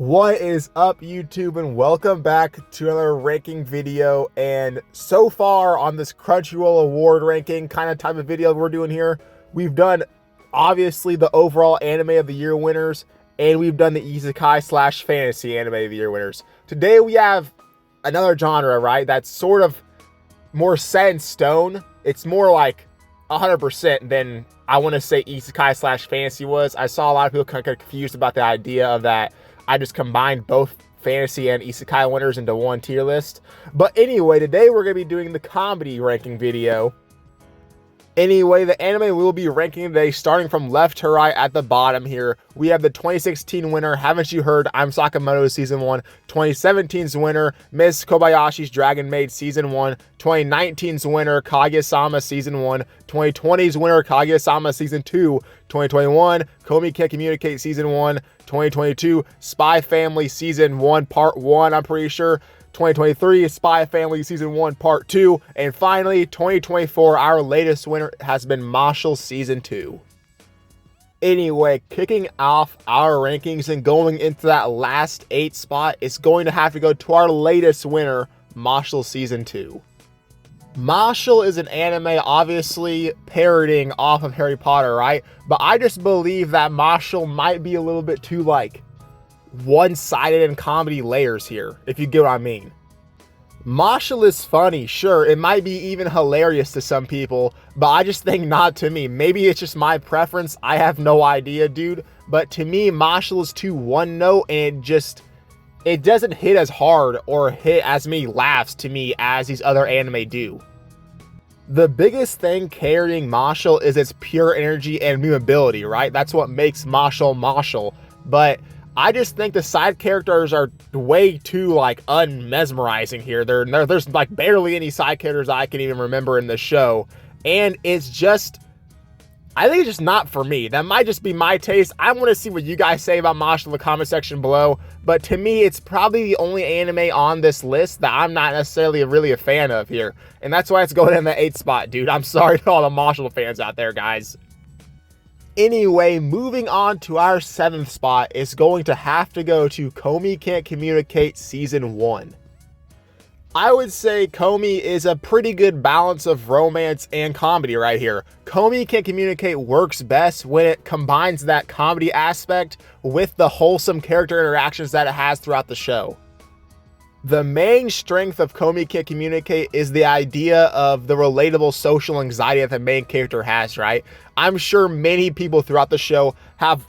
What is up, YouTube, and welcome back to another ranking video. And so far on this Crunchyroll award ranking kind of type of video we're doing here, we've done obviously the overall anime of the year winners, and we've done the isekai slash fantasy anime of the year winners. Today we have another genre, right? That's sort of more set in stone. It's more like 100% than I want to say isekai slash fantasy was. I saw a lot of people kind of confused about the idea of that I just combined both fantasy and isekai winners into one tier list. But anyway, today we're going to be doing the comedy ranking video. Anyway, the anime we will be ranking today, starting from left to right at the bottom here. We have the 2016 winner, Haven't You Heard, I'm Sakamoto Season 1. 2017's winner, Miss Kobayashi's Dragon Maid Season 1. 2019's winner, Kaguya-sama Season 1. 2020's winner, Kaguya-sama Season 2. 2021, Komi Can't Communicate Season 1. 2022, Spy Family Season 1 Part 1, I'm pretty sure. 2023, Spy Family Season 1 Part 2. And finally, 2024, our latest winner has been Mashle Season 2. Anyway, kicking off our rankings and going into that last 8 spot, it's going to have to go to our latest winner, Mashle Season 2. Mashle is an anime obviously parodying off of Harry Potter, right? But I just believe that Mashle might be a little bit too, like, one-sided in comedy layers here, if you get what I mean. Mashle is funny, sure, it might be even hilarious to some people, but I just think not to me. Maybe it's just my preference, I have no idea, dude. But to me, Mashle is too one-note, and it doesn't hit as hard or hit as many laughs to me as these other anime do. The biggest thing carrying Mashle is its pure energy and memeability, right? That's what makes Mashle Mashle. But I just think the side characters are way too, like, unmesmerizing here. There's like barely any side characters I can even remember in the show. And it's just, I think it's just not for me. That might just be my taste. I want to see what you guys say about Mashle in the comment section below. But to me, it's probably the only anime on this list that I'm not necessarily really a fan of here. And that's why it's going in the 8th spot, dude. I'm sorry to all the Mashle fans out there, guys. Anyway, moving on to our 7th spot, is going to have to go to Komi Can't Communicate Season 1. I would say Komi is a pretty good balance of romance and comedy right here. Komi Can't Communicate works best when it combines that comedy aspect with the wholesome character interactions that it has throughout the show. The main strength of Komi Can't Communicate is the idea of the relatable social anxiety that the main character has, right? I'm sure many people throughout the show have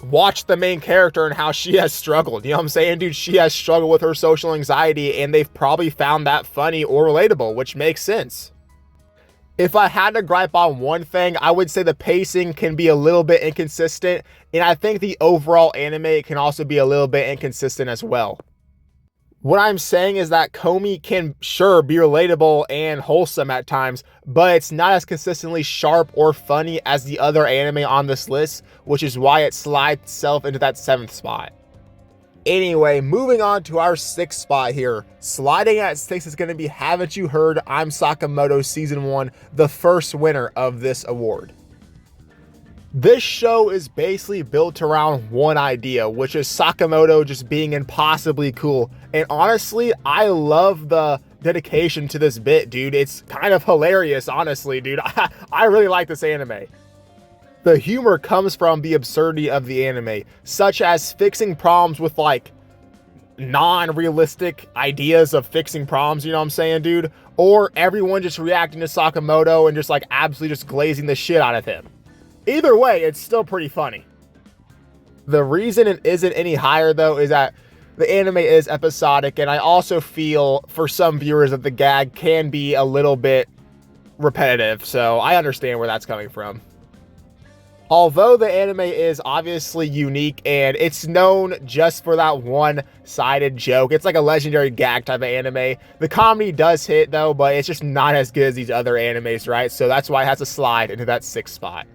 watched the main character and how she has struggled. You know what I'm saying, dude? She has struggled with her social anxiety, and they've probably found that funny or relatable, which makes sense. If I had to gripe on one thing, I would say the pacing can be a little bit inconsistent, and I think the overall anime can also be a little bit inconsistent as well. What I'm saying is that Komi can sure be relatable and wholesome at times, but it's not as consistently sharp or funny as the other anime on this list, which is why it slides itself into that 7th spot. Anyway, moving on to our 6th spot here. Sliding at 6 is going to be Haven't You Heard, I'm Sakamoto Season 1, the first winner of this award. This show is basically built around one idea, which is Sakamoto just being impossibly cool. And honestly, I love the dedication to this bit, dude. It's kind of hilarious, honestly, dude. I really like this anime. The humor comes from the absurdity of the anime, such as fixing problems with, like, non-realistic ideas of fixing problems, you know what I'm saying, dude? Or everyone just reacting to Sakamoto and just, like, absolutely just glazing the shit out of him. Either way, it's still pretty funny. The reason it isn't any higher, though, is that the anime is episodic, and I also feel for some viewers that the gag can be a little bit repetitive, so I understand where that's coming from. Although the anime is obviously unique and it's known just for that one-sided joke, it's like a legendary gag type of anime. The comedy does hit, though, but it's just not as good as these other animes, right? So that's why it has to slide into that 6th spot.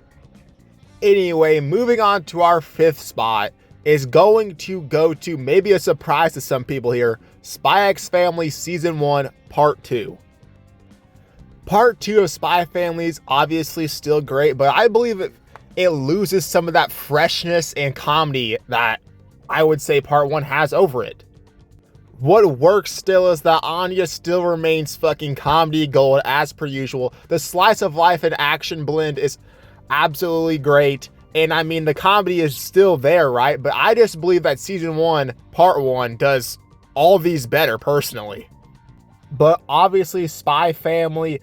Anyway, moving on to our 5th spot is going to go to, maybe a surprise to some people here, Spy X Family Season 1 Part 2. Part 2 of Spy Family is obviously still great, but I believe it loses some of that freshness and comedy that I would say part 1 has over it. What works still is that Anya still remains fucking comedy gold as per usual. The slice of life and action blend is absolutely great. And I mean, the comedy is still there, right? But I just believe that season 1, part 1 does all these better personally. But obviously Spy Family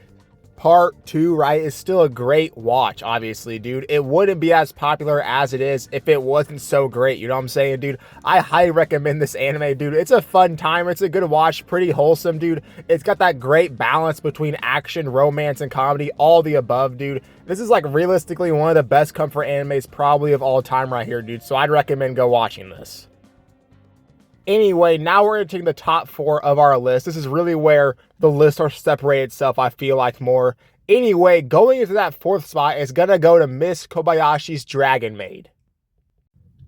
part 2, right, is still a great watch, obviously, dude. It wouldn't be as popular as it is if it wasn't so great, you know what I'm saying, dude? I highly recommend this anime, dude. It's a fun time. It's a good watch, pretty wholesome, dude. It's got that great balance between action, romance, and comedy, all the above, dude. This is like realistically one of the best comfort animes probably of all time right here, dude. So I'd recommend go watching this. Anyway, now we're entering the top 4 of our list. This is really where the list will separate itself, I feel like, more. Anyway, going into that 4th spot is gonna go to Miss Kobayashi's Dragon Maid.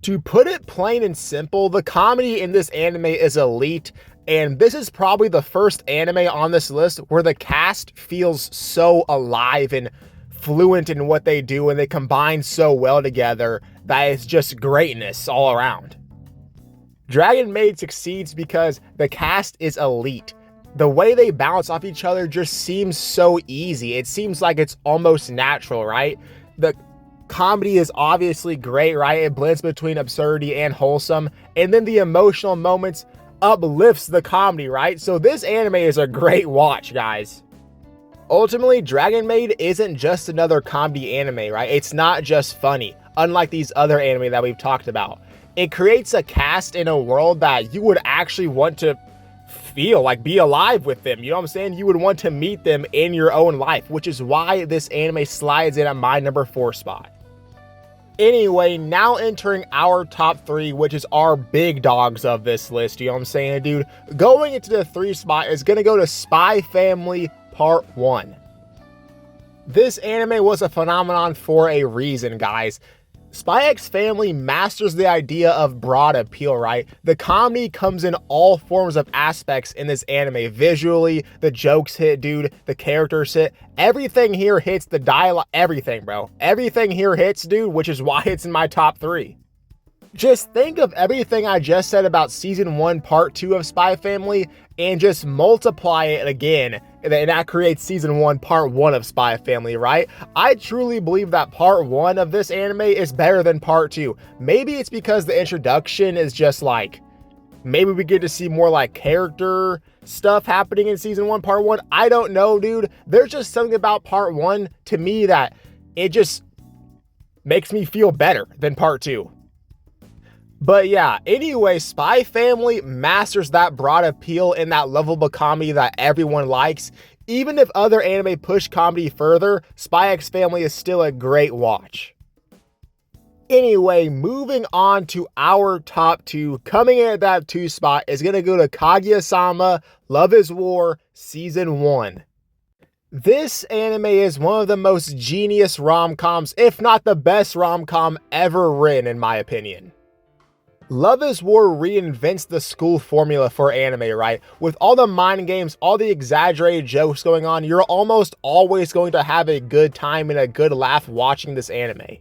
To put it plain and simple, the comedy in this anime is elite, and this is probably the first anime on this list where the cast feels so alive and fluent in what they do, and they combine so well together that it's just greatness all around. Dragon Maid succeeds because the cast is elite. The way they bounce off each other just seems so easy. It seems like it's almost natural, right? The comedy is obviously great, right? It blends between absurdity and wholesome. And then the emotional moments uplifts the comedy, right? So this anime is a great watch, guys. Ultimately, Dragon Maid isn't just another comedy anime, right? It's not just funny, unlike these other anime that we've talked about. It creates a cast in a world that you would actually want to feel, like be alive with them. You know what I'm saying? You would want to meet them in your own life, which is why this anime slides in at my number 4 spot. Anyway, now entering our top 3, which is our big dogs of this list. You know what I'm saying, dude? Going into the 3 spot is going to go to Spy Family Part 1. This anime was a phenomenon for a reason, guys. Spy X Family masters the idea of broad appeal, right? The comedy comes in all forms of aspects in this anime. Visually, the jokes hit, dude. The characters hit. Everything here hits, the dialogue. Everything, bro. Everything here hits, dude, which is why it's in my top 3. Just think of everything I just said about season 1, part 2 of Spy Family, and just multiply it again, and that creates season 1, part 1 of Spy Family, right? I truly believe that part 1 of this anime is better than part 2. Maybe it's because the introduction is just like, maybe we get to see more like character stuff happening in season 1, part 1. I don't know, dude. There's just something about part 1 to me that it just makes me feel better than part 2. But yeah, anyway, Spy Family masters that broad appeal and that lovable comedy that everyone likes. Even if other anime push comedy further, Spy X Family is still a great watch. Anyway, moving on to our top 2. Coming in at that 2 spot is going to go to Kaguya-sama Love is War Season 1. This anime is one of the most genius rom-coms, if not the best rom-com ever written, in my opinion. Love is War reinvents the school formula for anime, right? With all the mind games, all the exaggerated jokes going on, you're almost always going to have a good time and a good laugh watching this anime.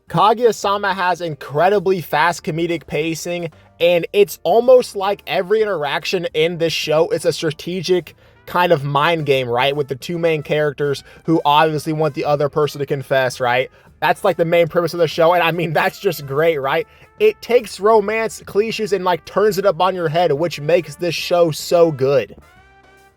Kaguya-sama has incredibly fast comedic pacing, and it's almost like every interaction in this show is a strategic kind of mind game, right? With the 2 main characters who obviously want the other person to confess, right? That's like the main premise of the show, and I mean, that's just great, right? It takes romance cliches and like turns it up on your head, which makes this show so good.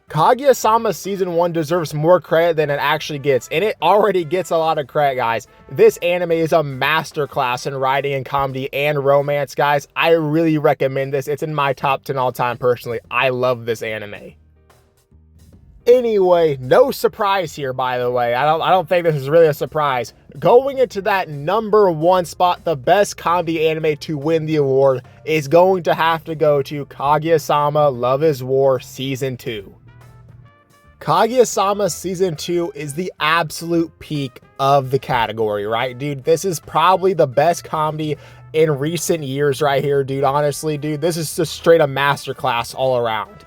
Kaguya-sama Season 1 deserves more credit than it actually gets, and it already gets a lot of credit, guys. This anime is a masterclass in writing and comedy and romance, guys. I really recommend this. It's in my top 10 all time personally. I love this anime. Anyway, no surprise here, by the way. I don't think this is really a surprise. Going into that number 1 spot, the best comedy anime to win the award is going to have to go to Kaguya-sama Love is War Season 2. Kaguya-sama Season 2 is the absolute peak of the category, right, dude? This is probably the best comedy in recent years right here, dude. Honestly, dude, this is just straight a masterclass all around.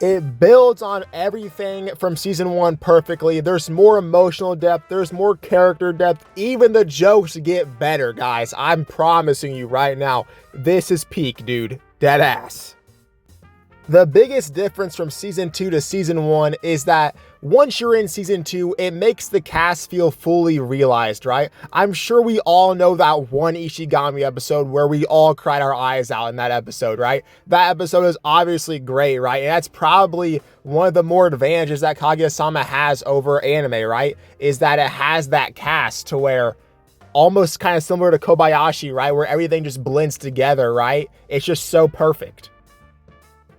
It builds on everything from season 1 perfectly. There's more emotional depth. There's more character depth. Even the jokes get better, guys. I'm promising you right now, this is peak, dude. Dead ass. The biggest difference from season 2 to season 1 is that once you're in season 2, it makes the cast feel fully realized, right? I'm sure we all know that one Ishigami episode where we all cried our eyes out in that episode, right? That episode is obviously great, right? And that's probably one of the more advantages that Kaguya-sama has over anime, right? Is that it has that cast to where almost kind of similar to Kobayashi, right? Where everything just blends together, right? It's just so perfect.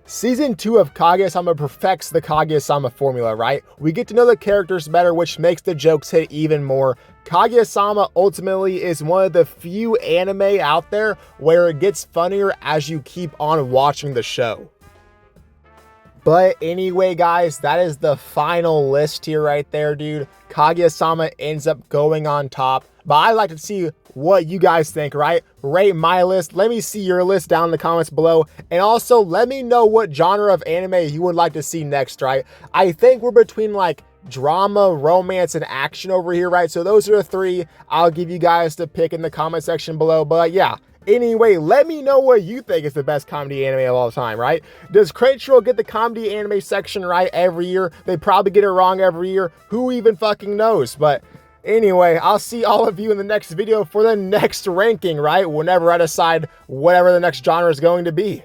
Season 2 of Kaguya-sama perfects the Kaguya-sama formula, right? We get to know the characters better, which makes the jokes hit even more. Kaguya-sama ultimately is one of the few anime out there where it gets funnier as you keep on watching the show. But anyway, guys, that is the final list here right there, dude. Kaguya-sama ends up going on top. But I'd like to see what you guys think, right? Rate my list. Let me see your list down in the comments below. And also let me know what genre of anime you would like to see next, right? I think we're between like drama, romance, and action over here, right? So those are the three I'll give you guys to pick in the comment section below. But yeah, anyway, let me know what you think is the best comedy anime of all time, right? Does Crunchyroll get the comedy anime section right every year? They probably get it wrong every year. Who even fucking knows? But anyway, I'll see all of you in the next video for the next ranking, right? Whenever I decide whatever the next genre is going to be.